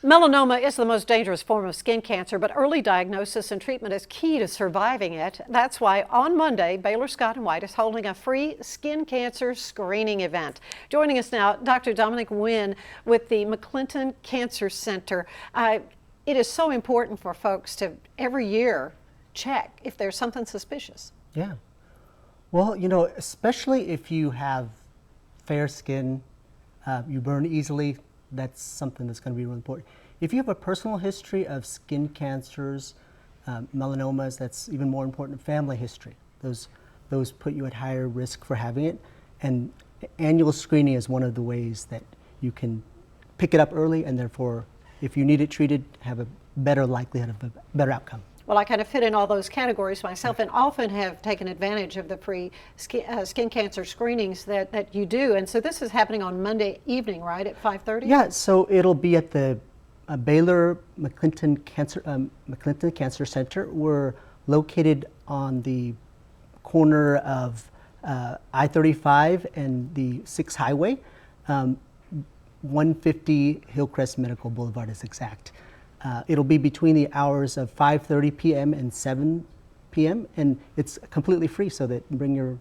Melanoma is the most dangerous form of skin cancer, but early diagnosis and treatment is key to surviving it. That's why on Monday, Baylor Scott and White is holding a free skin cancer screening event. Joining us now, Dr. Dominic Wynn with the McClinton Cancer Center. It is so important for folks to every year check if there's something suspicious. Yeah. Well, especially if you have fair skin, you burn easily, that's something that's going to be really important. If you have a personal history of skin cancers, melanomas, that's even more important. Family history, those put you at higher risk for having it. And annual screening is one of the ways that you can pick it up early, and therefore, if you need it treated, have a better likelihood of a better outcome. Well, I kind of fit in all those categories myself and often have taken advantage of the free skin cancer screenings that you do. And so this is happening on Monday evening, right, at 5:30? Yeah, so it'll be at the Baylor McClinton Cancer Center. We're located on the corner of I-35 and the 6 Highway. 150 Hillcrest Medical Boulevard is exact. It'll be between the hours of 5:30 p.m. and 7 p.m. and it's completely free, so that bring your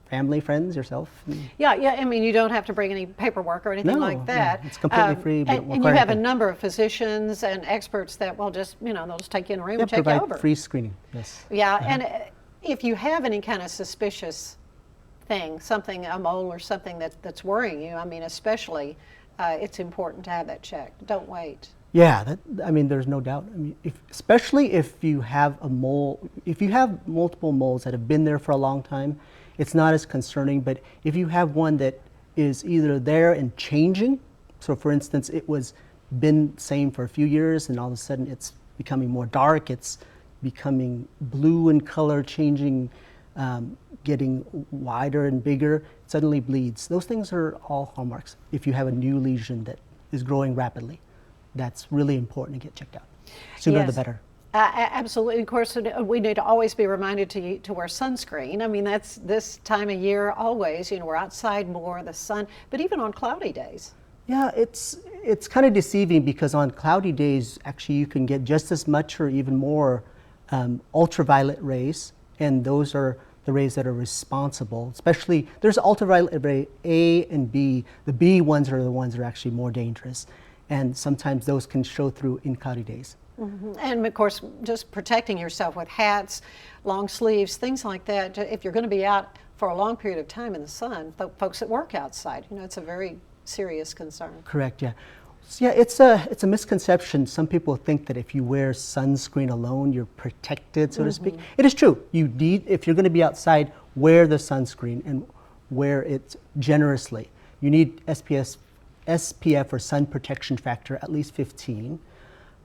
family, friends, yourself. Yeah. I mean, you don't have to bring any paperwork or anything like that. No, it's completely free. And you have a number of physicians and experts that will just, they'll just take you in a room and check you over. Provide free screening, yes. Yeah, and if you have any kind of suspicious thing, a mole or something that's worrying you, I mean, especially, it's important to have that checked. Don't wait. Yeah, there's no doubt. Especially if you have a mole, if you have multiple moles that have been there for a long time, it's not as concerning. But if you have one that is either there and changing, so for instance, it was been same for a few years and all of a sudden it's becoming more dark, it's becoming blue in color, changing, getting wider and bigger, it suddenly bleeds. Those things are all hallmarks. If you have a new lesion that is growing rapidly, that's really important to get checked out. Sooner the better. Absolutely. Of course, we need to always be reminded to wear sunscreen. I mean, that's this time of year always. We're outside more, the sun, but even on cloudy days. Yeah, it's kind of deceiving because on cloudy days, actually, you can get just as much or even more ultraviolet rays, and those are the rays that are responsible. Especially, there's ultraviolet ray A and B. The B ones are the ones that are actually more dangerous. And sometimes those can show through in cloudy days. Mm-hmm. And of course, just protecting yourself with hats, long sleeves, things like that. If you're going to be out for a long period of time in the sun, folks that work outside, it's a very serious concern. Correct, yeah. So yeah, it's a misconception. Some people think that if you wear sunscreen alone, you're protected, so to speak. It is true. If you're going to be outside, wear the sunscreen and wear it generously. You need SPF or sun protection factor at least 15.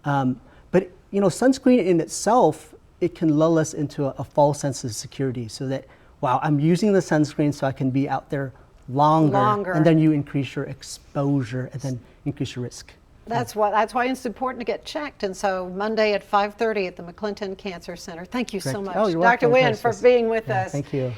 But sunscreen in itself, it can lull us into a false sense of security, so that, wow, I'm using the sunscreen so I can be out there longer. And then you increase your exposure and then increase your risk. That's why it's important to get checked. And so Monday at 5:30 at the McClinton Cancer Center. Thank you so much, Oh, you're Dr. welcome, Wynn, for being with us. Thank you.